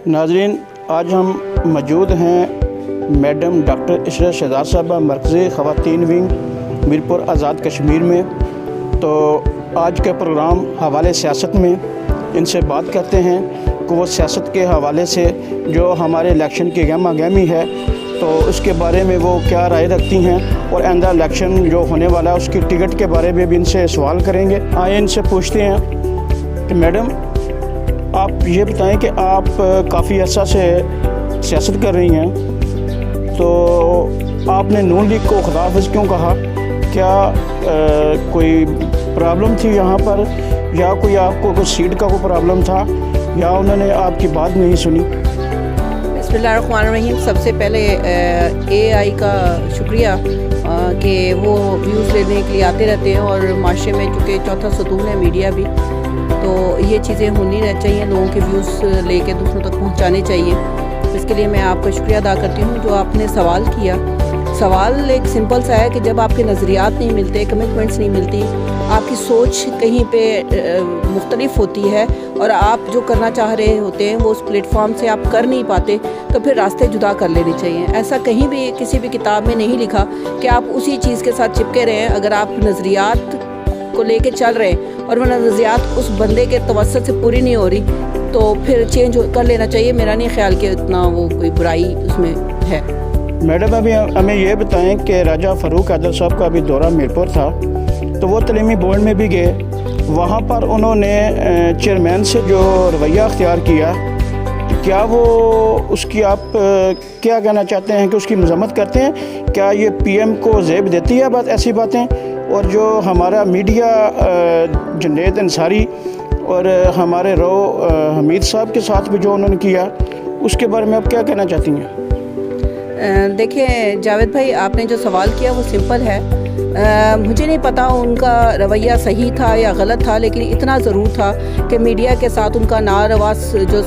नाजरीन, आज हम मौजूद हैं मैडम डॉक्टर इशरत शहजाद साहबा मरकज़ी ख़वातीन विंग मीरपुर आज़ाद कश्मीर में। तो आज का प्रोग्राम हवाले सियासत में इनसे बात करते हैं कि वो सियासत के हवाले से जो हमारे इलेक्शन की गहमा गहमी है तो उसके बारे में वो क्या राय रखती हैं, और आइंदा इलेक्शन जो होने वाला है उसकी टिकट के बारे में भी इनसे सवाल करेंगे। आइए इनसे पूछते हैं कि मैडम, आप ये बताएं कि आप काफ़ी अर्सा से सियासत कर रही हैं, तो आपने नून लीग को खुदाफिज क्यों कहा? क्या कोई प्रॉब्लम थी यहाँ पर, या कोई आपको कोई सीट का कोई प्रॉब्लम था, या उन्होंने आपकी बात नहीं सुनी? बिस्मिल्लाहिर्रहमानिर्रहीम। सबसे पहले AI का शुक्रिया कि वो व्यूज़ लेने के लिए आते रहते हैं, और माशरे में चूँकि चौथा सतून है मीडिया भी, तो ये चीज़ें होनी रहनी चाहिए, लोगों के व्यूज़ लेके दूसरों तक पहुंचाने चाहिए। इसके लिए मैं आपका शुक्रिया अदा करती हूँ जो आपने सवाल किया। सवाल एक सिंपल सा है कि जब आपके नज़रियात नहीं मिलते, कमिटमेंट्स नहीं मिलती, आपकी सोच कहीं पे मुख्तलिफ होती है और आप जो करना चाह रहे होते हैं वो उस प्लेटफॉर्म से आप कर नहीं पाते, तो फिर रास्ते जुदा कर लेने चाहिए। ऐसा कहीं भी किसी भी किताब में नहीं लिखा कि आप उसी चीज़ के साथ चिपके रहें। अगर आप नज़रियात को लेके चल रहे हैं और वो नज़रियात उस बंदे के तवज्जुह से पूरी नहीं हो रही, तो फिर चेंज कर लेना चाहिए। मेरा नहीं ख्याल कि इतना वो कोई बुराई उसमें है। मैडम, अभी हमें ये बताएं कि राजा फ़ारूक हैदर साहब का अभी दौरा मीरपुर था, तो वो तलीमी बोर्ड में भी गए, वहाँ पर उन्होंने चेयरमैन से जो रवैया अख्तियार किया, क्या वो उसकी आप क्या कहना चाहते हैं कि उसकी मजम्मत करते हैं? क्या ये PM को ज़ेब देती है बात ऐसी बातें? और जो हमारा मीडिया जुनैद अंसारी और हमारे रो हमीद साहब के साथ भी जो उन्होंने किया, उसके बारे में आप क्या कहना चाहती हैं? देखिए जावेद भाई, आपने जो सवाल किया वो सिंपल है। मुझे नहीं पता उनका रवैया सही था या गलत था, लेकिन इतना ज़रूर था कि मीडिया के साथ उनका नारवा जो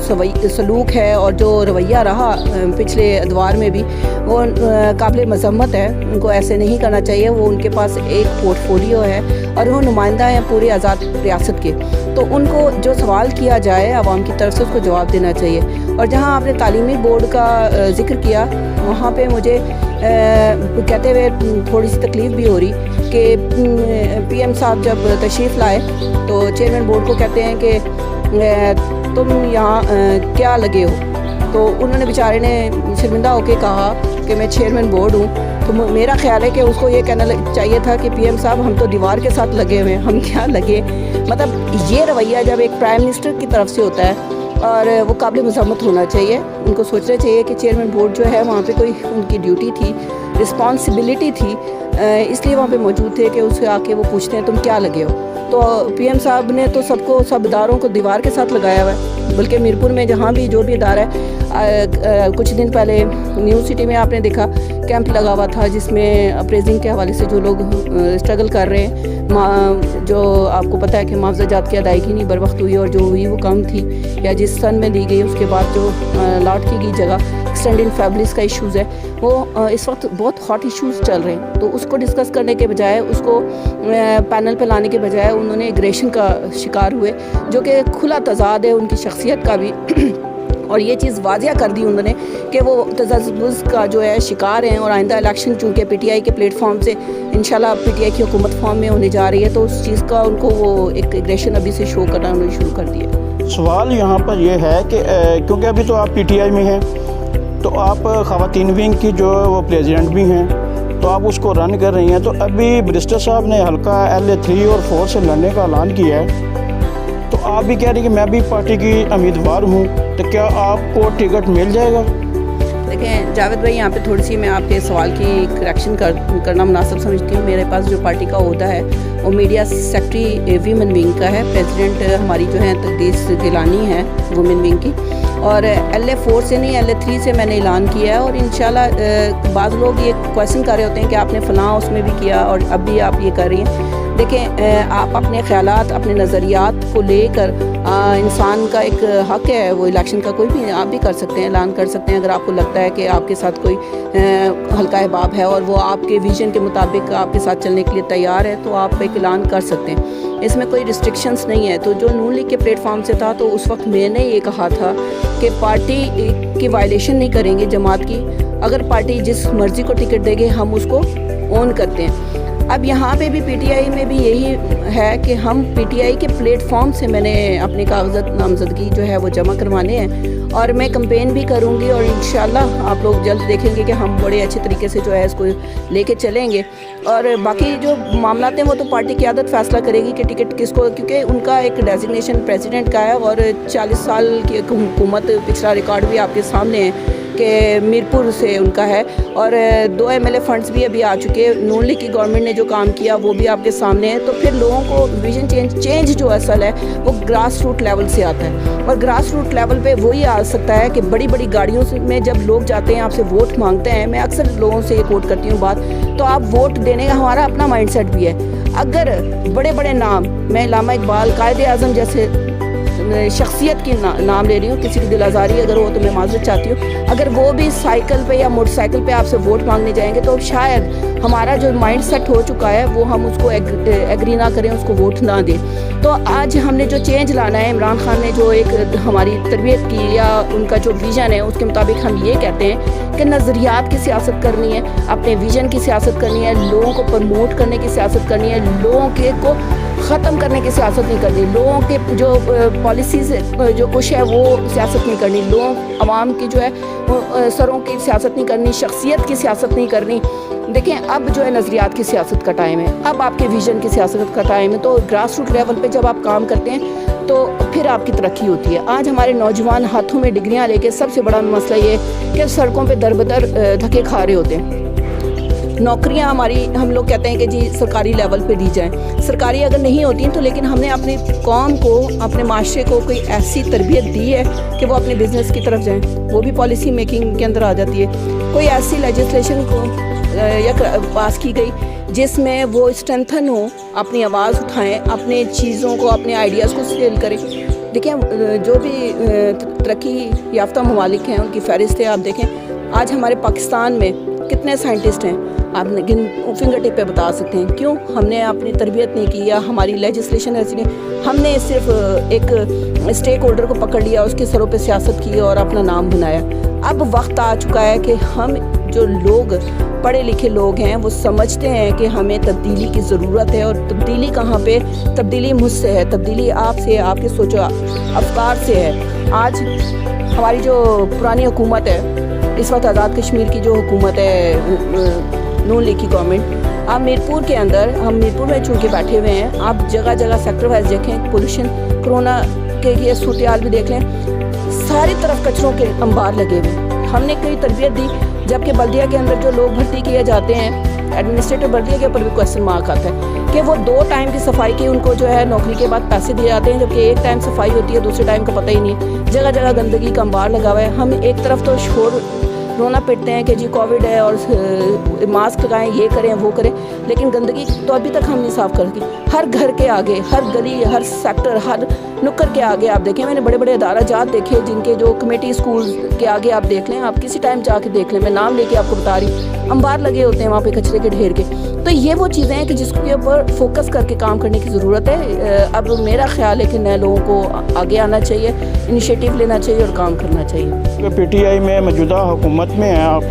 सलूक है और जो रवैया रहा पिछले अदवार में भी, वो काबिल मज़म्मत है। उनको ऐसे नहीं करना चाहिए। वो उनके पास एक पोर्टफोलियो है और वो नुमाइंदा हैं पूरी आज़ाद रियासत के, तो उनको जो सवाल किया जाए आवाम की तरफ से उसको जवाब देना चाहिए। और जहाँ आपने तालीमी बोर्ड का जिक्र किया, वहाँ पे मुझे कहते हुए थोड़ी सी तकलीफ़ भी हो रही कि PM साहब जब तशरीफ़ लाए तो चेयरमैन बोर्ड को कहते हैं कि तुम यहाँ क्या लगे हो, तो उन्होंने बेचारे ने शर्मिंदा होकर कहा कि मैं चेयरमैन बोर्ड हूँ। तो मेरा ख्याल है कि उसको ये कहना चाहिए था कि PM साहब, हम तो दीवार के साथ लगे हुए हैं, हम क्या लगे। मतलब ये रवैया जब एक प्राइम मिनिस्टर की तरफ से होता है और वो काबिल मज़म्मत होना चाहिए। उनको सोचना चाहिए कि चेयरमैन बोर्ड जो है वहाँ पे कोई उनकी ड्यूटी थी, रिस्पॉन्सिबिलिटी थी, इसलिए वहाँ पे मौजूद थे कि उससे आके वो पूछते हैं तुम क्या लगे हो। तो PM साहब ने तो सब इदारों को दीवार के साथ लगाया हुआ है। बल्कि मीरपुर में जहाँ भी जो भी इदारा है, कुछ दिन पहले न्यू सिटी में आपने देखा कैंप लगा हुआ था, जिसमें अप्रेजिंग के हवाले से जो लोग स्ट्रगल कर रहे हैं, जो आपको पता है कि मुआवजा जात की अदायगी नहीं बर वक्त हुई, और जो हुई वो कम थी, या जिस सन में दी गई उसके बाद जो लॉट की गई जगह, एक्सटेंडिंग फैमिलीज़ का इश्यूज़ है, वो इस वक्त बहुत हॉट इश्यूज़ चल रहे हैं। तो उसको डिस्कस करने के बजाय, उसको पैनल पे लाने के बजाय उन्होंने एग्रेशन का शिकार हुए, जो कि खुला तजाद है उनकी शख्सियत का भी। और ये चीज़ वाजिया कर दी उन्होंने कि वो तजव्वुज़ का जो है शिकार हैं, और आइंदा इलेक्शन चूँकि PTI के प्लेटफॉर्म से इंशाल्लाह PTI की हुकूमत फॉर्म में होने जा रही है, तो उस चीज़ का उनको वो एक एग्रेशन अभी से शो करना उन्होंने शुरू कर दिया। सवाल यहाँ पर यह है कि क्योंकि अभी तो आप PTI में हैं, तो आप ख़वातीन विंग की जो वो प्रेसिडेंट भी हैं, तो आप उसको रन कर रही हैं। तो अभी बैरिस्टर साहब ने हल्का LA 3 और 4 से लड़ने का ऐलान किया है, तो आप भी कह रही कि मैं भी पार्टी की उम्मीदवार हूँ, तो क्या आपको टिकट मिल जाएगा? देखें जावेद भाई, यहाँ पे थोड़ी सी मैं आपके सवाल की करेक्शन करना मुनासिब समझती हूँ। मेरे पास जो पार्टी का ओहदा है वो मीडिया सेक्रेटरी वीमेन विंग का है। प्रेसिडेंट हमारी जो है तकदीस गिलानी है वुमेन विंग की, और LA 4 से नहीं LA 3 से मैंने ऐलान किया है। और इंशाल्लाह बाज़ लोग ये क्वेश्चन कर रहे होते हैं कि आपने फ़लाँ उसमें भी किया और अब भी आप ये कर रही हैं। देखें आप अपने ख्यालात, अपने नज़रियात को लेकर इंसान का एक हक है, वो इलेक्शन का कोई भी आप भी कर सकते हैं, ऐलान कर सकते हैं। अगर आपको लगता है कि आपके साथ कोई हल्का अहबाब है और वो आपके विजन के मुताबिक आपके साथ चलने के लिए तैयार है, तो आप एक ऐलान कर सकते हैं। इसमें कोई रिस्ट्रिक्शंस नहीं है। तो जो नून लीग के प्लेटफॉर्म से था, तो उस वक्त मैंने ये कहा था कि पार्टी की वायलेशन नहीं करेंगे जमात की। अगर पार्टी जिस मर्ज़ी को टिकट देगी हम उसको ऑन करते हैं। अब यहाँ पे भी पीटीआई में भी यही है कि हम पीटीआई के प्लेटफॉर्म से मैंने अपने कागजात नामजदगी जो है वो जमा करवाने हैं और मैं कैंपेन भी करूँगी और इंशाल्लाह आप लोग जल्द देखेंगे कि हम बड़े अच्छे तरीके से जो है इसको लेके चलेंगे। और बाकी जो मामला हैं वो तो पार्टी क़यादत फ़ैसला करेगी कि टिकट किसको, क्योंकि उनका एक डेजिग्नेशन प्रेसिडेंट का है और 40 साल की हुकूमत, पिछला रिकॉर्ड भी आपके सामने है कि मीरपुर से उनका है और 2 एमएलए फंड्स भी अभी आ चुके हैं। नून लीग की गवर्नमेंट ने जो काम किया वो भी आपके सामने है। तो फिर लोगों को विजन चेंज जो असल है वो ग्रास रूट लेवल से आता है और ग्रास रूट लेवल पे वही आ सकता है कि बड़ी बड़ी गाड़ियों में जब लोग जाते हैं आपसे वोट मांगते हैं, मैं अक्सर लोगों से ये कोट करती हूँ बात, तो आप वोट देने का हमारा अपना माइंडसेट भी है। अगर बड़े बड़े नाम, मैं इलामा इकबाल, कायदे आज़म जैसे शख्सियत की नाम ले रही हूँ, किसी की दिल आज़ारी अगर हो तो मैं माज़रत चाहती हूँ, अगर वो भी साइकिल पे या मोटरसाइकिल पे आपसे वोट मांगने जाएंगे तो शायद हमारा जो माइंड सेट हो चुका है वो हम उसको एग्री ना करें, उसको वोट ना दें। तो आज हमने जो चेंज लाना है, इमरान खान ने जो एक हमारी तरबियत की या उनका जो विज़न है उसके मुताबिक हम ये कहते हैं कि नज़रियात की सियासत करनी है, अपने विज़न की सियासत करनी है, लोगों को प्रमोट करने की सियासत करनी है, लोगों के को ख़त्म करने की सियासत नहीं करनी, लोगों के जो पॉलिसीज़ जो कुछ है वो सियासत नहीं करनी, लोग आवाम की जो है वो सरों की सियासत नहीं करनी, शख्सियत की सियासत नहीं करनी। देखें अब जो है नज़रियात की सियासत का टाइम है, अब आपके विज़न की सियासत का टाइम है। तो ग्रास रूट लेवल पे जब आप काम करते हैं तो फिर आपकी तरक्की होती है। आज हमारे नौजवान हाथों में डिग्रियाँ लेके, सबसे बड़ा मसला ये है कि सड़कों पे दर बदर धक्के खा रहे होते हैं। नौकरियां हमारी, हम लोग कहते हैं कि जी सरकारी लेवल पे दी जाएं, सरकारी अगर नहीं होती हैं तो लेकिन हमने अपनी कौम को, अपने माशरे को कोई ऐसी तरबियत दी है कि वो अपने बिज़नेस की तरफ जाएं, वो भी पॉलिसी मेकिंग के अंदर आ जाती है। कोई ऐसी लेजिस्लेशन को या पास की गई जिसमें वो स्ट्रेंथन हो, अपनी आवाज़ उठाएं, अपने चीज़ों को, अपने आइडियाज़ को सेल करें। देखिए जो भी तरक्की याफ्ता ममालिक हैं उनकी फहरिस्त है, आप देखें आज हमारे पाकिस्तान में कितने साइंटिस्ट हैं, आप फिंगर टिप पे बता सकते हैं। क्यों? हमने अपनी तरबियत नहीं की या हमारी लेजिस्लेशन ऐसी नहीं, हमने सिर्फ एक स्टेक होल्डर को पकड़ लिया, उसके सरों पे सियासत की और अपना नाम बनाया। अब वक्त आ चुका है कि हम जो लोग पढ़े लिखे लोग हैं वो समझते हैं कि हमें तब्दीली की ज़रूरत है। और तब्दीली कहाँ पे? तब्दीली मुझसे है, तब्दीली आपसे है, आपके सोचो अफकार से है। आज हमारी जो पुरानी हुकूमत है, इस वक्त आज़ाद कश्मीर की जो हुकूमत है नून लीग की गवर्नमेंट, आप मीरपुर के अंदर, हम मीरपुर में चूँकि बैठे हुए हैं, आप जगह जगह सेक्टर वाइज देखें, पोल्यूशन, कोरोना के ये सूरत हाल भी देख लें, सारी तरफ कचरों के अंबार लगे हुए। हमने कई तरबियत दी, जबकि बल्दिया के अंदर जो लोग भर्ती किए जाते हैं, एडमिनिस्ट्रेटर बल्दिया के ऊपर भी क्वेश्चन मार्क आता है कि वो 2 टाइम की सफाई की उनको जो है नौकरी के बाद पैसे दिए जाते हैं, जबकि 1 टाइम सफाई होती है, दूसरे टाइम का पता ही नहीं। जगह जगह गंदगी का अंबार लगा हुआ है। हम एक तरफ तो शोर रोना पिटते हैं कि जी कोविड है और मास्क लगाएं, ये करें वो करें, लेकिन गंदगी तो अभी तक हम नहीं साफ़ कर सके। हर घर के आगे, हर गली, हर सेक्टर, हर नुक्कर के आगे आप देखें, मैंने बड़े बड़े अदारा जात देखे जिनके जो कमेटी स्कूल के आगे आप देख लें, आप किसी टाइम जाके देख लें, मैं नाम लेके आपको बता रही, अंबार लगे होते हैं वहाँ पे कचरे के ढेर के। तो ये वो चीज़ें हैं कि जिसके ऊपर फोकस करके काम करने की ज़रूरत है। अब मेरा ख्याल है कि नए लोगों को आगे आना चाहिए, इनिशिएटिव लेना चाहिए और काम करना चाहिए। पीटीआई में मौजूदा हुकूमत में है आप,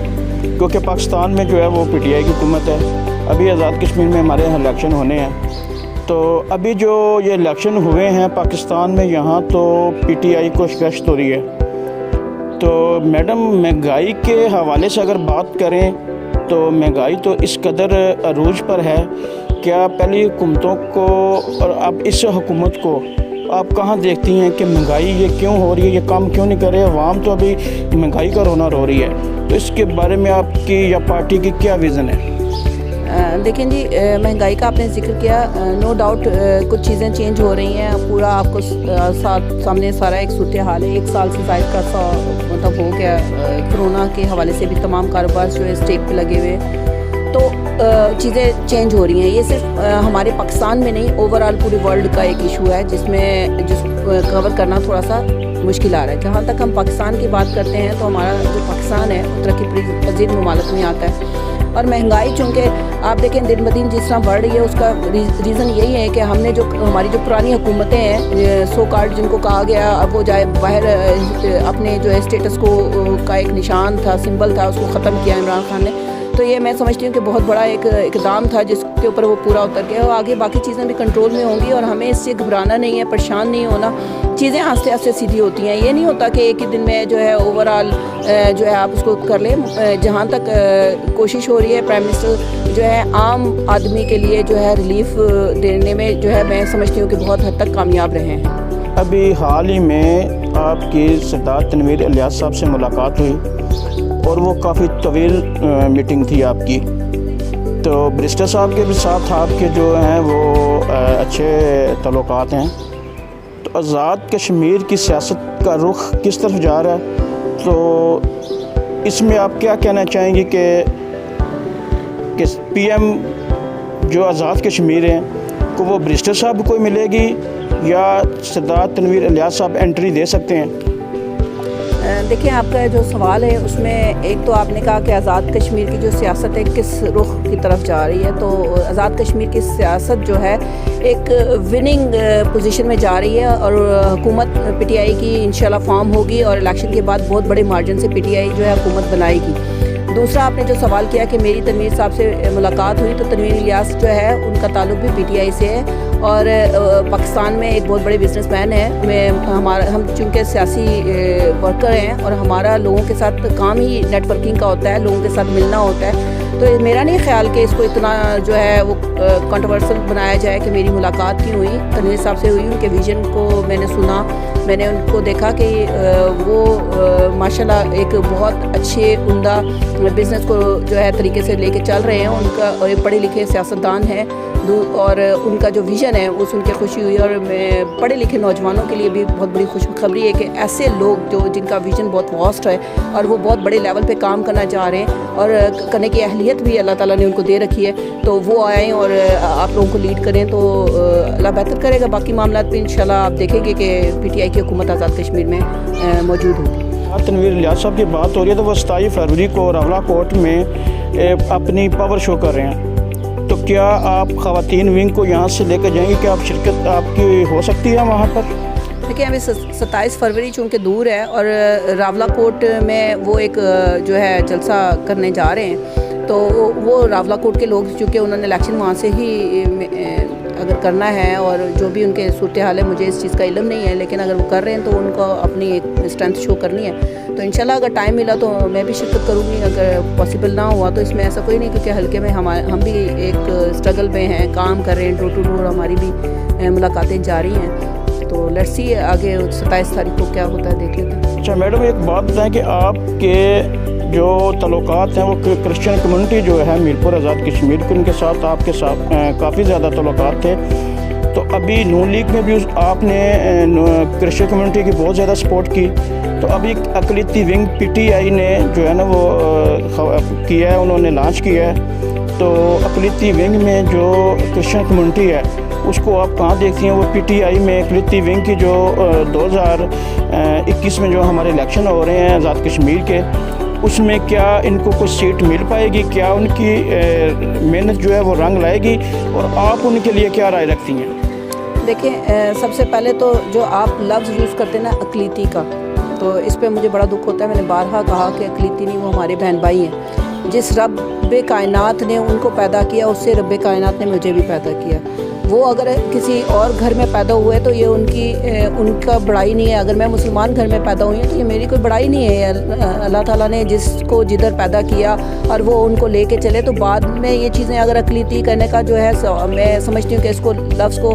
क्योंकि पाकिस्तान में जो है वो पीटीआई की हुकूमत है। अभी आज़ाद कश्मीर में हमारे यहाँ इलेक्शन होने हैं, तो अभी जो ये इलेक्शन हुए हैं पाकिस्तान में, यहाँ तो पीटीआई को शिकस्त हो रही है। तो मैडम, महंगाई के हवाले से अगर बात करें तो महंगाई तो इस कदर अरूज पर है, क्या पहली हुकूमतों को और अब इस हुकूमत को आप कहाँ देखती हैं कि महंगाई ये क्यों हो रही है, ये काम क्यों नहीं कर रहे? अवाम तो अभी महंगाई का रोना रो रही है, तो इसके बारे में आपकी या पार्टी की क्या विज़न है? देखें जी, महंगाई का आपने जिक्र किया, नो डाउट कुछ चीज़ें चेंज हो रही हैं। पूरा आपको सामने सारा एक सूरत हाल है, 1 साल से ज़ायद का मतलब हो गया। कोरोना के हवाले से भी तमाम कारोबार जो है स्टेक पे लगे हुए, तो चीज़ें चेंज हो रही हैं। ये सिर्फ हमारे पाकिस्तान में नहीं, ओवरऑल पूरे वर्ल्ड का एक इशू है जिस कवर करना थोड़ा सा मुश्किल आ रहा है। जहाँ तक हम पाकिस्तान की बात करते हैं तो हमारा जो पाकिस्तान है वो तरक्की पजीर ममालिक में आता है। और महंगाई चूँकि आप देखें दिन ब दिन जिस तरह बढ़ रही है, उसका रीज़न यही है कि हमने जो हमारी जो पुरानी हुकूमतें हैं, सो कार्ड जिनको कहा गया, अब वो जाए बाहर अपने जो है स्टेटस को का एक निशान था, सिंबल था, उसको ख़त्म किया इमरान खान ने। तो ये मैं समझती हूँ कि बहुत बड़ा एक इक़दाम था जिसके ऊपर वो पूरा उतर गया, और आगे बाकी चीज़ें भी कंट्रोल में होंगी और हमें इससे घबराना नहीं है, परेशान नहीं होना। चीज़ें आस्ते आस्ते सीधी होती हैं। ये नहीं होता कि एक ही दिन में जो है ओवरऑल जो है आप उसको कर लें। जहाँ तक कोशिश हो रही है प्राइम मिनिस्टर जो है आम आदमी के लिए जो है रिलीफ देने में जो है मैं समझती हूँ कि बहुत हद तक कामयाब रहे हैं। अभी हाल ही में आपकी सरदार तनवीर इलियास साहब से मुलाकात हुई और वो काफ़ी तवील मीटिंग थी आपकी। तो बैरिस्टर साहब के भी साथ आपके जो हैं वो अच्छे तल्लुकात हैं। तो आज़ाद कश्मीर की सियासत का रुख किस तरफ जा रहा है, तो इसमें आप क्या कहना चाहेंगे कि पीएम जो आज़ाद कश्मीर हैं को वो बैरिस्टर साहब को मिलेगी या सरदार तनवीर इलियास साहब एंट्री दे सकते हैं? देखिए, आपका जो सवाल है उसमें एक तो आपने कहा कि आज़ाद कश्मीर की जो सियासत है किस रुख की तरफ जा रही है। तो आज़ाद कश्मीर की सियासत जो है एक विनिंग पोजीशन में जा रही है और हुकूमत पीटीआई की इंशाल्लाह फॉर्म होगी और इलेक्शन के बाद बहुत बड़े मार्जिन से पीटीआई जो है हुकूमत बनाएगी। दूसरा, आपने जो सवाल किया कि मेरी तनवीर साहब से मुलाकात हुई, तो तनवीर इलियास जो है उनका ताल्लुक भी पीटीआई से है और पाकिस्तान में एक बहुत बड़े बिजनेसमैन है। हम चूँकि सियासी वर्कर हैं और हमारा लोगों के साथ काम ही नेटवर्किंग का होता है, लोगों के साथ मिलना होता है। तो मेरा नहीं ख्याल कि इसको इतना जो है वो कंट्रोवर्शियल बनाया जाए कि मेरी मुलाकात क्यों हुई। तनवीर साहब से हुई, उनके विज़न को मैंने सुना, मैंने उनको देखा कि वो माशाल्लाह एक बहुत अच्छे उम्दा बिज़नेस को जो है तरीके से लेके चल रहे हैं। उनका और एक पढ़े लिखे सियासतदान है और उनका जो विज़न है वो सुन के खुशी हुई। और मैं पढ़े लिखे नौजवानों के लिए भी बहुत बड़ी खुशखबरी है कि ऐसे लोग जो जिनका विज़न बहुत वास्ट है और वो बहुत बड़े लेवल पे काम करना चाह रहे हैं और करने की अहलियत भी अल्लाह ताला ने उनको दे रखी है, तो वो आएँ और आप लोगों को लीड करें तो अल्लाह बेहतर करेगा। बाकी मामला भी इंशाल्लाह आप देखेंगे कि पीटीआई की हुकूमत आज़ाद कश्मीर में मौजूद होगी। तनवीर इलियास साहब की बात हो रही है तो वो 27 फरवरी को रावला कोर्ट में अपनी पावर शो कर रहे हैं, तो क्या आप ख़वातीन विंग को यहाँ से लेकर जाएंगे? क्या आप शिरकत आपकी हो सकती है वहाँ पर? देखिए, अभी 27 फरवरी चूँकि दूर है और रावला कोर्ट में वो एक जो है जलसा करने जा रहे हैं, तो वो रावला कोर्ट के लोग चूँकि उन्होंने इलेक्शन वहाँ से ही अगर करना है और जो भी उनके सूरत हाल है, मुझे इस चीज़ का इल्म नहीं है, लेकिन अगर वो कर रहे हैं तो उनको अपनी एक स्ट्रेंथ शो करनी है। तो इंशाल्लाह अगर टाइम मिला तो मैं भी शिरकत करूँगी, अगर पॉसिबल ना हुआ तो इसमें ऐसा कोई नहीं, क्योंकि हल्के में हम भी एक स्ट्रगल में हैं, काम कर रहे हैं, डोर टू डोर हमारी भी मुलाकातें जारी हैं। तो लेट्स सी आगे 27 तारीख को क्या होता है, देख लेते हैं। अच्छा मैडम, एक बात बताएं कि आपके जो तल्लुकात हैं वो क्रिश्चियन कम्युनिटी जो है मीरपुर आज़ाद कश्मीर के, उनके साथ आपके साथ काफ़ी ज़्यादा तल्लुकात थे। तो अभी नून लीग में भी आपने क्रिश्चियन कम्युनिटी की बहुत ज़्यादा सपोर्ट की। तो अभी अक़लियती विंग पीटीआई ने जो है ना वो किया है, उन्होंने लॉन्च किया है। तो अक़लियती विंग में जो क्रिश्चियन कम्युनिटी है उसको आप कहाँ देखती हैं? वो पीटीआई में अक़लियती विंग की जो 2021 में जो हमारे इलेक्शन हो रहे हैं आज़ाद कश्मीर के, उसमें क्या इनको कुछ सीट मिल पाएगी? क्या उनकी मेहनत जो है वो रंग लाएगी? और आप उनके लिए क्या राय रखती हैं? देखिए, सबसे पहले तो जो आप लफ्ज़ यूज़ करते हैं ना अक़लियती का, तो इस पे मुझे बड़ा दुख होता है। मैंने बारहा कहा कि अक़लियती नहीं, वो हमारे बहन भाई हैं। जिस रब कायनात ने उनको पैदा किया, उससे रब कायनात ने मुझे भी पैदा किया। वो अगर किसी और घर में पैदा हुए तो ये उनका बड़ाई नहीं है। अगर मैं मुसलमान घर में पैदा हुई हूँ तो ये मेरी कोई बड़ाई नहीं है। अल्लाह ताला ने जिसको जिधर पैदा किया और वो उनको लेके चले, तो बाद में ये चीज़ें अगर अक़लियती करने का जो है मैं समझती हूँ कि इसको लफ्ज़ को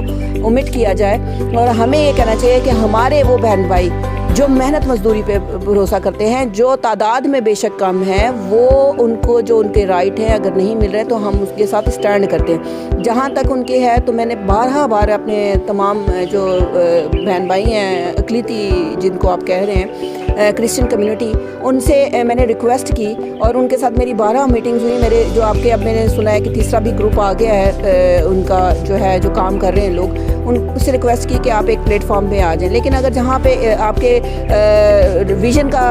ओमिट किया जाए और हमें ये कहना चाहिए कि हमारे वो बहन भाई जो मेहनत मजदूरी पे भरोसा करते हैं, जो तादाद में बेशक कम है, वो उनको जो उनके राइट हैं अगर नहीं मिल रहे तो हम उसके साथ स्टैंड करते हैं। जहाँ तक उनके है तो मैंने बार अपने तमाम जो बहन भाई हैं अकलीती जिनको आप कह रहे हैं क्रिश्चियन कम्युनिटी, उनसे मैंने रिक्वेस्ट की और उनके साथ मेरी 12 मीटिंग्स हुई। मेरे जो आपके अब मैंने सुना है कि तीसरा भी ग्रुप आ गया है उनका जो है जो काम कर रहे हैं लोग, उनसे रिक्वेस्ट की कि आप एक प्लेटफॉर्म पे आ जाएं। लेकिन अगर जहाँ पे आपके विज़न का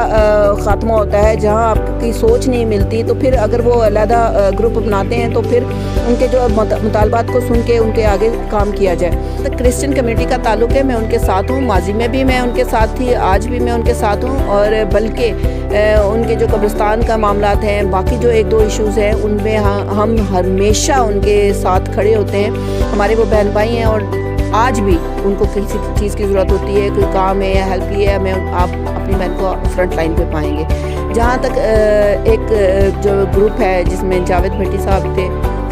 ख़ात्मा होता है, जहाँ आपकी सोच नहीं मिलती, तो फिर अगर वो अलहदा ग्रुप बनाते हैं तो फिर उनके जो मुतालबात को सुन के उनके आगे काम किया जाए। तो क्रिश्चियन कम्युनिटी का ताल्लुक़ है, मैं उनके साथ हूँ, माजी में भी मैं उनके साथ थी, आज भी मैं उनके साथ हूँ। और बल्कि उनके जो कब्रिस्तान का मामलात हैं, बाकी जो 1-2 इश्यूज़ हैं, उनमें हम हमेशा उनके साथ खड़े होते हैं। हमारे वो बहन भाई हैं और आज भी उनको किसी चीज़ की ज़रूरत होती है, कोई काम है या हेल्प की है, मैं आप अपनी बहन को फ्रंट लाइन पे पाएंगे। जहाँ तक एक जो ग्रुप है जिसमें जावेद भट्टी साहब थे,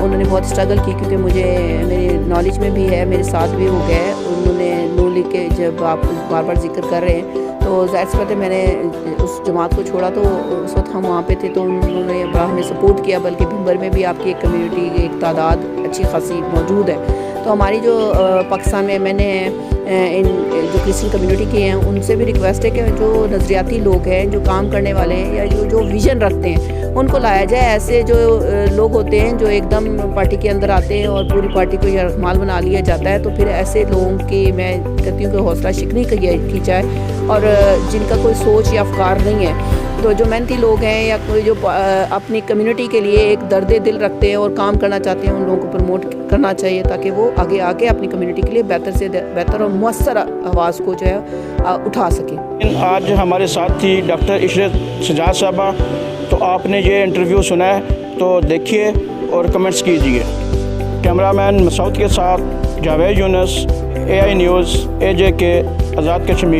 उन्होंने बहुत स्ट्रगल की, क्योंकि मुझे मेरे नॉलेज में भी है, मेरे साथ भी हो गए। उन्होंने नून लीग के जब आप बार जिक्र कर रहे हैं तो ज़ाहिर सी बात है मैंने उस जमात को छोड़ा, तो उस वक्त हम वहाँ पे थे तो उन्होंने बड़ा हमें सपोर्ट किया। बल्कि भिंबर में भी आपकी एक कम्युनिटी की एक तादाद अच्छी खासी मौजूद है। तो हमारी जो पाकिस्तान में मैंने इन जो क्रिश्चियन कम्युनिटी के हैं उनसे भी रिक्वेस्ट है कि जो नज़रियाती लोग हैं, जो काम करने वाले हैं या जो विज़न रखते हैं, उनको लाया जाए। ऐसे जो लोग होते हैं जो एकदम पार्टी के अंदर आते हैं और पूरी पार्टी को यरगमाल बना लिया जाता है, तो फिर ऐसे लोगों की मैं कहती हूँ कि हौसला शिकनी की जाए। और जिनका कोई सोच या अफकार नहीं है, तो जो मेहनती लोग हैं या कोई जो अपनी कम्युनिटी के लिए एक दर्द दिल रखते हैं और काम करना चाहते हैं, उन लोगों को प्रमोट करना चाहिए ताकि वो आगे आके अपनी कम्युनिटी के लिए बेहतर से बेहतर और मुअस्सर आवाज़ को जो है उठा सकें। आज हमारे साथ थी डॉक्टर इशरत शहजाद साहबा। तो आपने ये इंटरव्यू सुना है तो देखिए और कमेंट्स कीजिए। कैमरामैन मसूद के साथ Javed Yunus, AI news, AJK, Azad Kashmir.